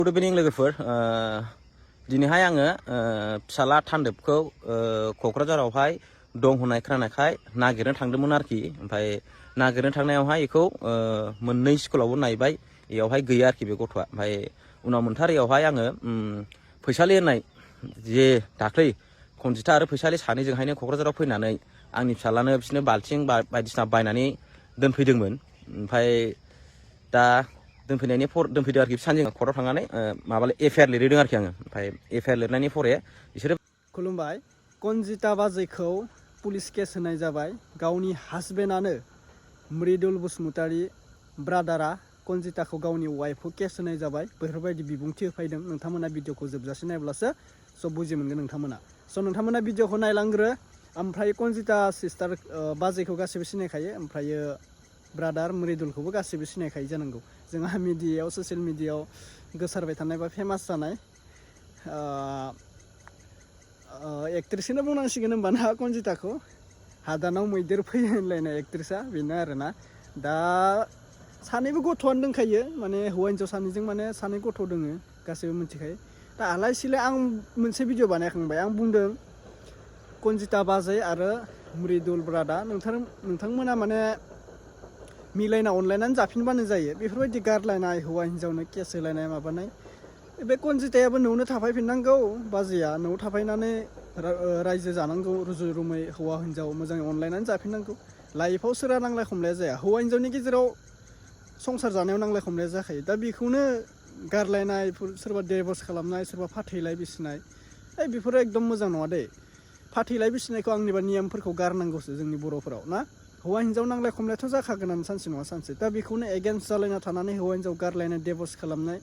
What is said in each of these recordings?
Good इभिनिं लोगोफोर दिनैहाय आङो फिसाला थान्दैखौ क'क्राझारावहाय दं होननाय खोनानायखाय नागिरनो थांदोंमोन आरोखि। ओमफ्राय नागिरनो थांनायावहाय बेखौ मोननै स्कुलावबो नायबाय, बेयावहाय गैया आरोखि बे गथ'आ। ओमफ्राय उनाव मोनथारैयावहाय आङो फैसालि होननाय जे दाख्लै खनजिथा आरो फैसालि सानैजोंहायनो क'क्राझाराव फैनानै आंनि फिसालानो बिसोरनो बाल्थिं बायदिसिना बायनानै दोनफैदोंमोन। ओमफ्राय दा दोनफैदों आरोखि सानजों कर्टआव थांनानै माबाले एफआइआर लिरहैदों आरोखि आङो। ओमफ्राय एफआइआर लिरनायनि फरे बिसोरो खुलुमबाय। कनजिता बाजैखौ पुलिस केस होनाय जाबाय। गावनि हासबेन्डआनो मृदुल बसुमतारी ब्रादारा कनजिताखौ गावनि वाइफखौ केस होनाय जाबाय। बेफोरबायदि बिबुंथि होफैदों। नोंथांमोना भिडिअखौ जोबजासे नायब्लासो सब बुजि मोनगोन नोंथांमोना। नोंथांमोना भिडिअखौ नायलांग्रो। ओमफ्राय कनजिता सिस्टार बाजैखौ गासैबो सिनायखायो। ओमफ्राय ब्रादार मृदुलखौबो गासैबो सिनायखायो जानांगौ। जोंहा मिडियायाव ससियेल मिडियायाव गोसारबाय थानाय बा फेमास जानाय एक्ट्रेसखौनो बुंनांसिगोन होनबाना कनजिताखौ। हादानाव मैदेर फैयो होनलायनाय एक्ट्रेसआ बेनो आरोना। दा सानैबो गथ'आनो दंखायो, माने हौवा हिन्जाव सानैजों माने सानै गथ' दोङो, गासैबो मिथिखायो। दा आलाय सिलाय आं मोनसे भिडिअ बानायखांबाय। आं बुंदों कनजिता बाजै आरो मृदुल ब्रादार नोंथांमोना माने मिलायना अनलायनानै जाफिनबानो जायो। बेफोरबायदि गारलायनाय, हौवा हिन्जावनो केस होलायनाय माबानाय, बे कनजितायाबो न'आवनो थाफैफिननांगौ। बाजैया न'आव थाफैनानै रायजो जानांगौ, रुजु रुमै हौवा हिन्जाव मोजाङै अनलायनानै जाफिननांगौ। लाइफआव सोरहा नांलाय खमलाया जाया, हौवा हिन्जावनि गेजेराव संसार जानायाव नांलाय खमलाया जाखायो। दा बेखौनो गारलायनाय, सोरबा डिभर्स खालामनाय, सोरबा फाथैलाय बिसिनाय, बेफोरो एकदम मोजां नङा दे। फाथैलाय बिसिनायखौ आंनिबा नियमफोरखौ गारनांगौसो जोंनि बर'फोराव ना। हौवा हिन्जाव नांलाय खमलायाथ' जाखागोनानो सानसे नङा सानसे। दा बेखौनो एगेन्स्ट जालायना थानानै हौवा हिन्जाव गारलायनाय, डिभर्स खालामनाय,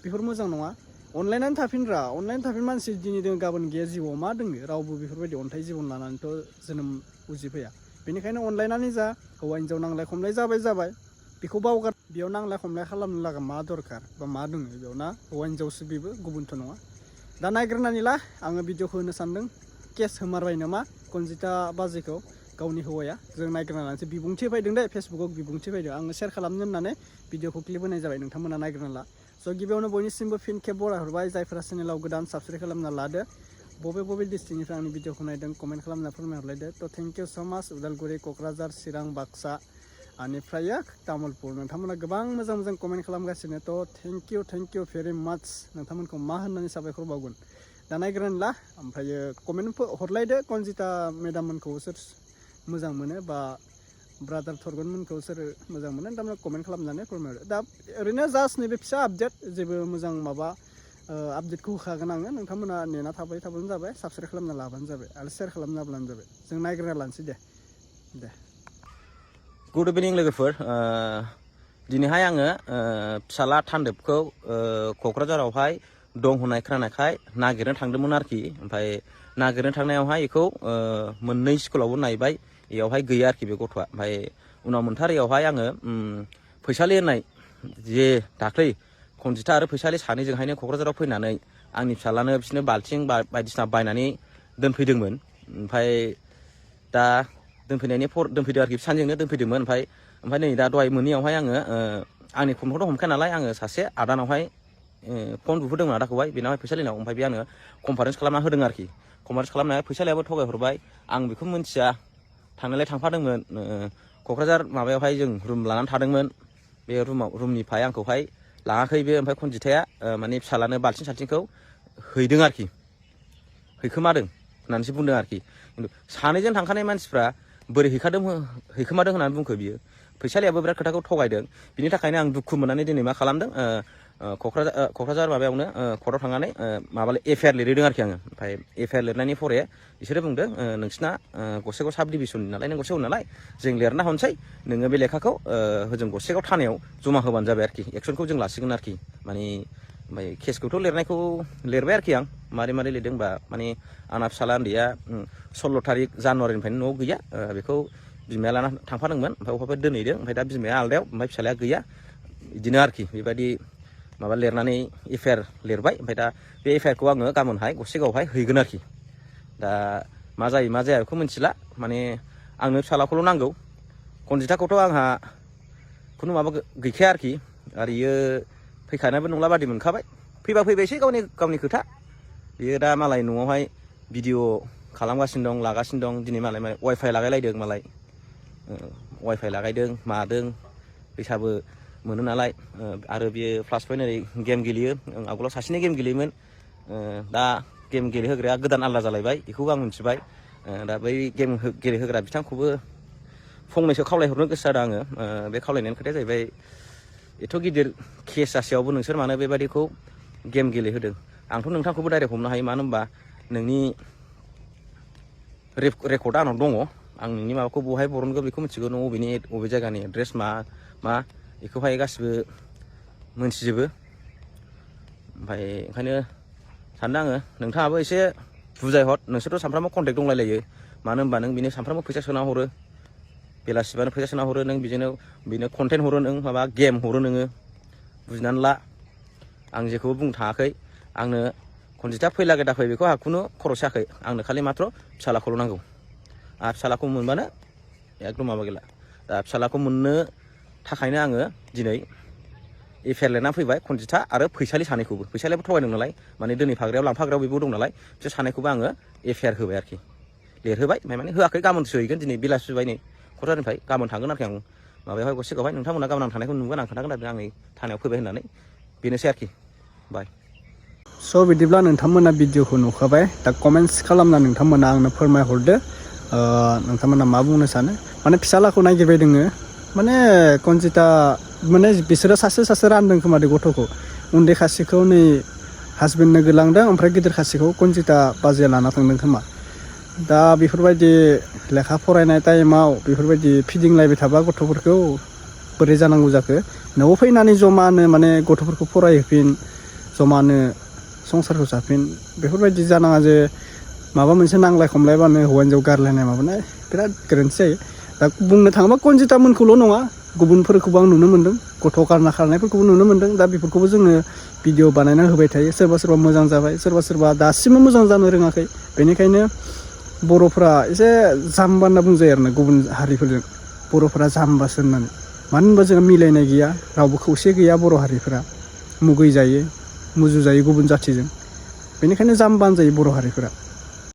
बेफोर मोजां नङा। अनलायनानै थाफिन मानसि दिनै दङ गाबोन गैया। जिउआव मा दङ, रावबो बेफोरबायदि अन्थाइ जिबन लानानैथ' जोनोम उजिफैया। बेनिखायनो अनलायनानै जा। हौवा हिन्जाव नांलाय खमलाय जाबाय, बेखौ बावगार। बेयाव नांलाय खमलाय खालामनो लागा मा दरखार बा मा दङ बेयाव ना। हौवा हिन्जावसो बेबो, गुबुनथ' नङा। दा नायग्रोनानै ला। आङो भिडिअखौ होनो सानदों केस होमारबाय नामा कनजिता बाजैखौ गावनि हौवाया। जों नायग्रोना लानोसै। बिबुंथि फैदों दे, फेसबुकाव बिबुंथि फैदों। आङो शेयार खालामनो होननानै भिडिअखौ क्लिप होनाय जाबाय। नोंथांमोना नायग्रोना ला। गिबियावनो बयनिसिमबो फिन खेब बरायहरबाय। जायफोरा चेनेलाव गोदान साबसक्राइब खालामना लादो। बबे डिस्ट्रिक्टनिफ्राय आंनि भिडिअखौ नायदों कमेन्ट खालामना फोरमायहरलायदो। थेंक इउ स' माच। उदालगुरि, क'क्राझार, चिरां, बाक्सा, बेनिफ्राय तामुलपुर, नोंथांमोना गोबां मोजां कमेन्ट खालामगासिनो। थेंक इउ भेरि माच। नोंथांमोनखौ मा होननानै साबायखर बावगोन। दा नायग्रोनानै ला। ओमफ्राय कमेन्ट हरलायदो कनजिता मेदाममोनखौ सोर मोजां मोनो, बा ब्रादार थरगनमोनखौ सोर मोजां मोनो, थारमाने कमेन्ट खालामनानै फोरमायहरो। दा ओरैनो जास्ट नैबे फिसा आपडेट, जेबो मोजां माबा आपडेटखौ होखागोन आङो। नोंथांमोना नेना थाबानो जाबाय, साबस्क्राइब खालामना लाबानो जाबाय आरो शेयार खालामना लाबानो जाबाय। जों नायग्रोना लानोसै दे। गुड इभिनिं लोगोफोर दिनैहाय आङो फिसाला थान्दैखौ क'क्राझारावहाय दं होननाय खोनानायखाय नागिरनो थांदोंमोन आरोखि। ओमफ्राय नागिरनो थांनायावहाय बेखौ मोननै स्कुलावबो नायबाय, बेयावहाय गैया आरोखि बे गथ'आ। ओमफ्राय उनाव मोनथारैयावहाय आङो फैसालि होननाय जे दाख्लै खनजिथा आरो फैसालि सानैजोंहायनो क'क्राझाराव फैनानै आंनि फिसालानो बिसोरनो बाल्थिं बायदिसिना बायनानै दोनफैदोंमोन। ओमफ्राय दा दोनफैदों आरोखि सानजोंनो दोनफैदोंमोन। ओमफ्राय नै दा दहाय मोनैयावहाय आङो आंनि फनखौथ' हमखाया नालाय, आङो सासे आदानावहाय फन बुहोदोंमोन आदाखौहाय, बेनावहाय फैसालिनाव। ओमफ्राय बे आङो कनफारेन्स खालामना होदों आरोखि। कनफारेन्स खालामनाया फैसालियाबो थगायहरबाय। आं बेखौ मिन्थिया। थांनायलाय थांफादोंमोन क'क्राझार माबायावहाय जों रुम लानानै थादोंमोन। बे रुमनिफ्राय आंखौहाय लाङाखै बे। ओमफ्राय खनजिथाया माने फिसालानो बाल्थिं साल्थिंखौ हैदों आरोखि, हैखोमादों होननानैसो बुंदों आरोखि। खिन्थु सानैजों थांखानाय मानसिफ्रा बोरै हैखोमादों होननानै बुंखो बियो। फैसालियाबो बिराद खोथाखौ थगायदों। बिनि थाखायनो आं दुखु मोननानै दिनै मा खालामदों, क'क्राझार माबायावनो कर्टआव थांनानै एफआइआर लिरहैदों आरोखि आङो। ओमफ्राय एफआइआर लिरनायनि फरे बिसोरो बुंदों नोंसिना गसाइगाव साब डिभिसननि नालाय, नों गसाइगाव नालाय, जों लिरना हरनोसै, नोङो बे लेखाखौ होजों गसाइगाव थानायाव जमा होबानो जाबाय आरोखि। एक्सनखौ जों लासिगोन आरोखि। माने ओमफ्राय केसखौथ' लिरनायखौ लिरबाय आरोखि आं। मारै लिरदों होनबा, माने आंना फिसाला उन्दैया 16 थारिख जानुवारिनिफ्रायनो न'आव गैया। बेखौ बिमाया लाना थांफादोंमोन। ओमफ्राय अबेबा दोनहैदों। ओमफ्राय दा बिमाया आलदायाव, ओमफ्राय फिसालाया गैया। बिदिनो आरोखि बेबायदि माबा लिरनानै एफआइआर लिरबाय। ओमफ्राय दा बे एफआइआरखौ आङो गाबोनहाय गसाइगावहाय हैगोन आरोखि। दा मा जायो मा जाया बेखौ मिथिला। माने आंनो फिसालाखौल' नांगौ। कनजिताखौथ' आंहा खुनु माबा गैखाया आरोखि। आरो इयो फैखानायबो नंला बादि मोनखाबाय। फैबा फैबाय एसे गावनि खोथा बियो दा मालाय न'आवहाय भिडिअ खालामगासिनो दं लागासिनो दं दिनै मालाय वाइफाइ लागायलायदों मालाय वाइफाइ लागायदों मादों फैसाबो मोनो नालाय आरो बियो प्लास पइन्ट ओरै गेम गेलेयो आगोलाव सासेनि गेम गेलेयोमोन दा गेम गेलेहोग्राया गोदान आलादा जालायबाय बेखौबो आं मिथिबाय दा बै गेम गेलेहोग्रा बिथांखौबो फंनैसो खावलायहरनो गोसो जादों आङो बे खावलायनायनि खोथाया जाहैबाय एथ' गिदिर केस जासेयावबो नोंसोर मानो बेबायदिखौ गेम गेलेहोदों आंथ' नोंथांखौबो डाइरेक्ट हमनो हायो मानो होनबा नोंनि रेकर्डआ आंनाव दङ आं नोंनि माबाखौ बहाय बरनगोन बेखौ मिथिगौ नों बबे जायगानि एड्रेस मा बेखौहाय गासिबो मोनथिजोबो ओमफ्राय ओंखायनो सानदों आङो नोंथाङाबो एसे बुजायहर नोंसोरथ' सानफ्रामबो कन्टेक्ट दंलायलायो मानो होनबा नों बिनो सानफ्रामबो फैसा सोना हरो बेलासिबानो फैसा सोना हरो नों बिनो कन्टेन्ट हरो नों माबा गेम हरो नोङो बुजिनानै ला आं जेखौबो बुंनो थाङाखै आंनो खनजिथा फैलागे दाफै बेखौ आंहा खरस जायाखै आंनो खालि माथ्र फिसालाखौल' नांगौ आरो फिसालाखौ मोनबानो एकदम माबा गैला दा फिसालाखौ मोननो थाखायनो आङो दिनै एफआइआर लिरनानै फैबाय खनजिथा आरो फैसालि सानैखौबो फैसालियाबो थगायदों नालाय माने दोनैफाग्रायाव लांफाग्रायाव बेबो दं नालाय बिसोर सानैखौबो आङो एफआइआर होबाय आरोखि लिरहोबाय माने होआखै गाबोनसो हैगोन दिनै बेलासि जोब्बाय नै क'क्राझारनिफ्राय गाबोन थांगोन आरोखि आं माबायावहाय गसे गावहाय नोंथांमोना गाबोन आं थानायखौ नुगोन आं खोन्थागोन आरो आंनि थानायाव फैबाय होननानै बेनोसै आरोखि बाय स' बिदिब्ला नोंथांमोना भिडिअखौ नुखाबाय दा कमेन्ट्स खालामना नोंथांमोना आंनो फोरमायहरदो नोंथांमोना मा बुंनो सानो माने फिसालाखौ नागिरबाय दोङो माने कनजिता माने बिसोरो सासे रानदों खोमा दे गथ'खौ उन्दै खासिखौ नै हासबेन्डनो गोलांदों ओमफ्राय गिदिर खासिखौ कनजिता बाजैया लाना थांदों खोमा दा बेफोरबायदि लेखा फरायनाय टाइमाव बेफोरबायदि फिदिंलायबाय थाबा गथ'फोरखौ बोरै जानांगौ जाखो न'आव फैनानै जमानो माने गथ'फोरखौ फरायहोफिन जमानो संसारखौ जाफिन बेफोरबायदि जानाङा जे माबा मोनसे नांलाय खमलायबानो हौवा हिन्जाव गारलायनाय माबानाय बिराद गोरोन्थि जायो दा बुंनो थाङोबा कनजिता मोनखौल' नङा गुबुनफोरखौबो आं नुनो मोन्दों गथ' गारना खारनायफोरखौबो नुनो मोन्दों दा बेफोरखौबो जोङो भिडिअ बानायना होबाय थायो सोरबा मोजां जाबाय सोरबा दासिमबो मोजां जानो रोङाखै बेनिखायनो बर'फ्रा एसे जाम्बा होनना बुंजायो आरो ना गुबुन हारिफोरजों बर'फोरा जाम्बासो होननानै मानो होनबा जोंहा मिलायनाय गैया रावबो खौसे गैया बर' हारिफोरा मुगै जायो मुजु जायो गुबुन जाथिजों बेनिखायनो जाम्बा होनजायो बर' हारिफोरा